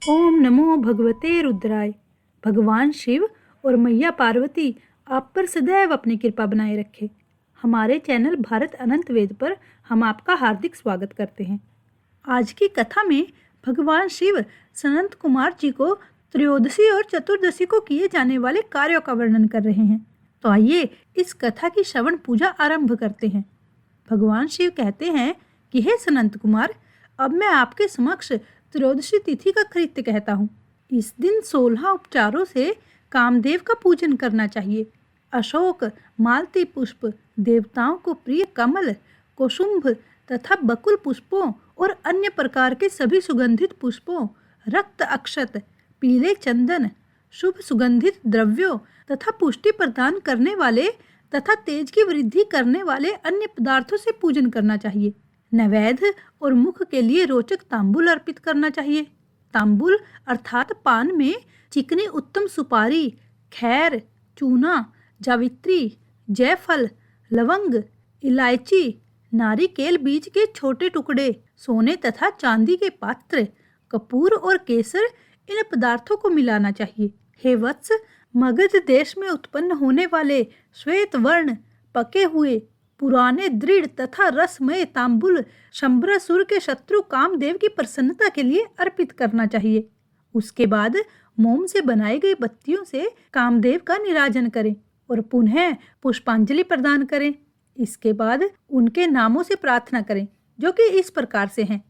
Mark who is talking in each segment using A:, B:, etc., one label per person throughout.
A: ओम नमो भगवते रुद्राय। भगवान शिव और मैया पार्वती आप पर सदैव अपनी कृपा बनाए रखे। हमारे चैनल भारत अनंत वेद पर हम आपका हार्दिक स्वागत करते हैं। आज की कथा में भगवान शिव सनंत कुमार जी को त्रयोदशी और चतुर्दशी को किए जाने वाले कार्यों का वर्णन कर रहे हैं। तो आइए इस कथा की श्रवण पूजा आरंभ करते हैं। भगवान शिव कहते हैं कि हे सनंत कुमार, अब मैं आपके समक्ष त्रयोदशी तिथि का कृत्य कहता हूँ। इस दिन 16 उपचारों से कामदेव का पूजन करना चाहिए। अशोक, मालती पुष्प, देवताओं को प्रिय कमल, कुसुम्भ तथा बकुल पुष्पों और अन्य प्रकार के सभी सुगंधित पुष्पों, रक्त अक्षत, पीले चंदन, शुभ सुगंधित द्रव्यों तथा पुष्टि प्रदान करने वाले तथा तेज की वृद्धि करने वाले अन्य पदार्थों से पूजन करना चाहिए। नैवेद्य और मुख के लिए रोचक तांबुल अर्पित करना चाहिए। तांबुल अर्थात पान में चिकनी उत्तम सुपारी, खैर, चूना, जावित्री, जयफल, लवंग, इलायची, नारिकेल बीज के छोटे टुकड़े, सोने तथा चांदी के पात्र, कपूर और केसर, इन पदार्थों को मिलाना चाहिए। हे वत्स, मगध देश में उत्पन्न होने वाले श्वेत वर्ण, पके हुए, पुराने, दृढ़ तथा रसमय तांबुल शंबरासुर के शत्रु कामदेव की प्रसन्नता के लिए अर्पित करना चाहिए। उसके बाद मोम से बनाई गई बत्तियों से कामदेव का निराजन करें और पुनः पुष्पांजलि प्रदान करें। इसके बाद उनके नामों से प्रार्थना करें, जो कि इस प्रकार से हैं।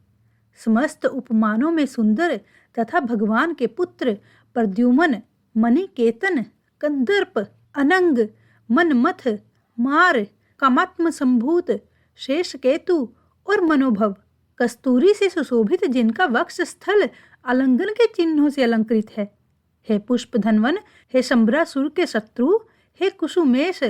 A: समस्त उपमानों में सुंदर तथा भगवान के पुत्र प्रद्युम्न, मणिकेतन, कंदर्प, अनंग, मनमथ, मार, कामात्म संभूत, शेषकेतु और मनोभव, कस्तूरी से सुशोभित जिनका वक्ष स्थल आलिंगन के चिन्हों से अलंकृत है। हे पुष्प धनवन, हे शंबरासुर के शत्रु, हे कुसुमेश,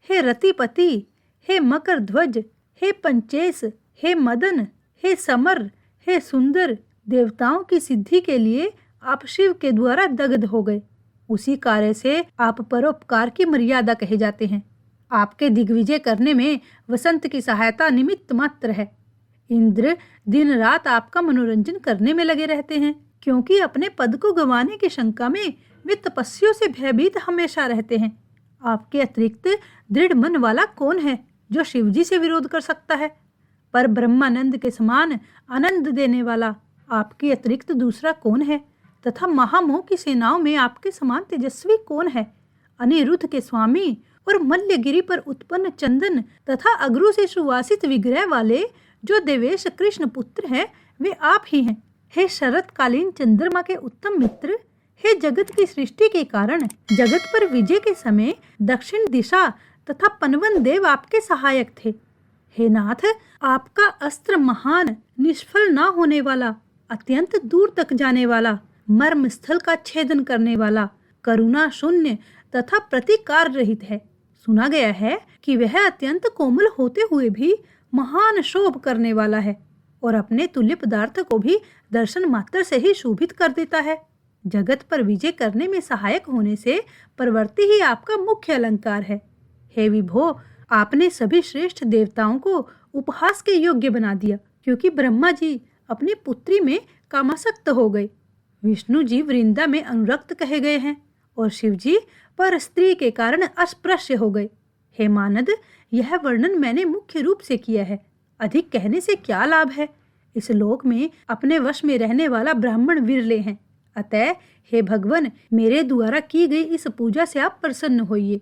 A: हे रतिपति, हे मकर ध्वज, हे पंचेश, हे मदन, हे समर, हे सुंदर, देवताओं की सिद्धि के लिए आप शिव के द्वारा दग्ध हो गए। उसी कार्य से आप परोपकार की मर्यादा कहे जाते हैं। आपके दिग्विजय करने में वसंत की सहायता निमित्त मात्र है। इंद्र दिन रात आपका मनोरंजन करने में लगे रहते हैं, क्योंकि अपने पद को गंवाने की शंका में वे तपस्वियों से भयभीत हमेशा रहते हैं। आपके अतिरिक्त दृढ़ मन वाला कौन है जो शिवजी से विरोध कर सकता है? पर ब्रह्मानंद के समान आनंद देने वाला आपके अतिरिक्त दूसरा कौन है? तथा महामोह की सेनाओं में आपके समान तेजस्वी कौन है? अनिरुद्ध के स्वामी और मल्यगिरी पर उत्पन्न चंदन तथा अगरू से सुवासित विग्रह वाले जो देवेश कृष्ण पुत्र है, वे आप ही हैं। हे शरतकालीन चंद्रमा के उत्तम मित्र, हे जगत की सृष्टि के कारण, जगत पर विजय के समय दक्षिण दिशा तथा पनवन देव आपके सहायक थे। हे नाथ, आपका अस्त्र महान, निष्फल ना होने वाला, अत्यंत दूर तक जाने वाला, मर्म स्थल का छेदन करने वाला, करुणा शून्य तथा प्रतिकार रहित है। सुना गया है कि वह अत्यंत कोमल होते हुए भी महान शोभ करने वाला है और अपने तुल्य पदार्थ को भी दर्शन मात्र से ही शोभित कर देता है। जगत पर विजय करने में सहायक होने से प्रवृत्ति ही आपका मुख्य अलंकार है। हे विभो, आपने सभी श्रेष्ठ देवताओं को उपहास के योग्य बना दिया, क्योंकि ब्रह्मा जी अपनी पुत्री में कामासक्त हो गए, विष्णु जी वृंदा में अनुरक्त कहे गए हैं और शिव जी पर स्त्री के कारण अस्पृश्य हो गए। हे मानद, यह वर्णन मैंने मुख्य रूप से किया है, अधिक कहने से क्या लाभ है? इस लोक में अपने वश में रहने वाला ब्राह्मण विरले हैं। अतः हे भगवान, मेरे द्वारा की गई इस पूजा से आप प्रसन्न होइए।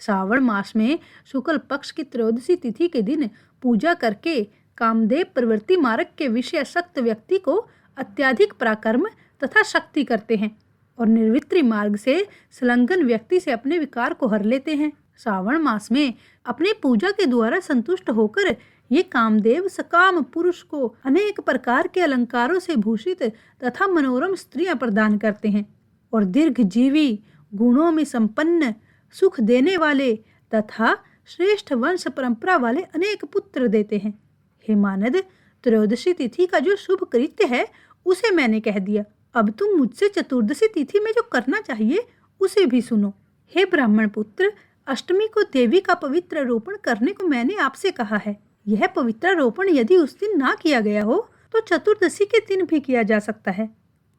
A: श्रावण मास में शुक्ल पक्ष की त्रयोदशी तिथि के दिन पूजा करके कामदेव प्रवृत्ति मार्ग के विषय सक्त व्यक्ति को अत्याधिक पराक्रम तथा शक्ति करते हैं और निर्वित्री मार्ग से संलग्न व्यक्ति से अपने विकार को हर लेते हैं। श्रावण मास में अपनी पूजा के द्वारा संतुष्ट होकर ये कामदेव सकाम पुरुष को अनेक प्रकार के अलंकारों से भूषित तथा मनोरम स्त्रियां प्रदान करते हैं और दीर्घजीवी, गुणों में संपन्न, सुख देने वाले तथा श्रेष्ठ वंश परंपरा वाले अनेक पुत्र देते हैं। हे मानद, त्रयोदशी तिथि का जो शुभ कृत्य है उसे मैंने कह दिया। अब तुम मुझसे चतुर्दशी तिथि में जो करना चाहिए उसे भी सुनो। हे ब्राह्मण पुत्र, अष्टमी को देवी का पवित्र रोपण करने को मैंने आपसे कहा है। यह पवित्र रोपण यदि उस दिन ना किया गया हो तो चतुर्दशी के दिन भी किया जा सकता है।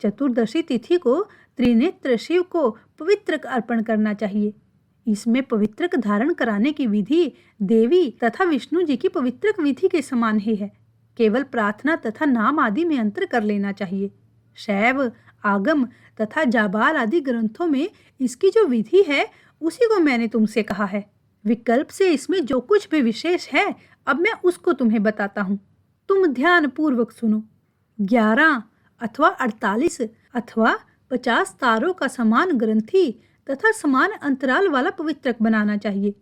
A: चतुर्दशी तिथि को त्रिनेत्र शिव को पवित्रक अर्पण करना चाहिए। इसमें पवित्रक धारण कराने की विधि देवी तथा विष्णु जी की पवित्रक विधि के समान ही है। केवल प्रार्थना तथा नाम आदि में अंतर कर लेना चाहिए। शैव, आगम तथा जाबाल आदि ग्रंथों में इसकी जो विधि है उसी को मैंने तुमसे कहा है। विकल्प से इसमें जो कुछ भी विशेष है अब मैं उसको तुम्हें बताता हूँ। तुम ध्यान पूर्वक सुनो। 11 अथवा 48 अथवा 50 तारों का समान ग्रंथि तथा समान अंतराल वाला पवित्रक बनाना चाहिए।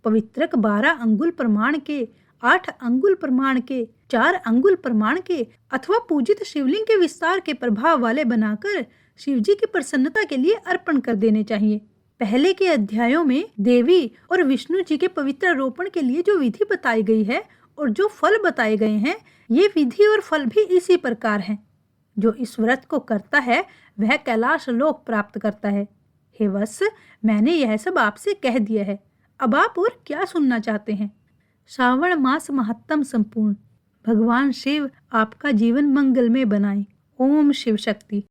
A: पवित्रक 12 अंगुल प्रमाण के, 8 अंगुल प्रमाण के, 4 अंगुल प्रमाण के अथवा पूजित शिवलिंग के विस्तार के प्रभाव वाले बनाकर शिवजी की प्रसन्नता के लिए अर्पण कर देने चाहिए। पहले के अध्यायों में देवी और विष्णु जी के पवित्र रोपण के लिए जो विधि बताई गई है और जो फल बताए गए हैं, ये विधि और फल भी इसी प्रकार हैं। जो इस व्रत को करता है वह कैलाश लोक प्राप्त करता है। हे वत्स, मैंने यह सब आपसे कह दिया है। अब आप और क्या सुनना चाहते हैं? श्रावण मास महत्तम संपूर्ण। भगवान शिव आपका जीवन मंगलमय बनाए। ओम शिव शक्ति।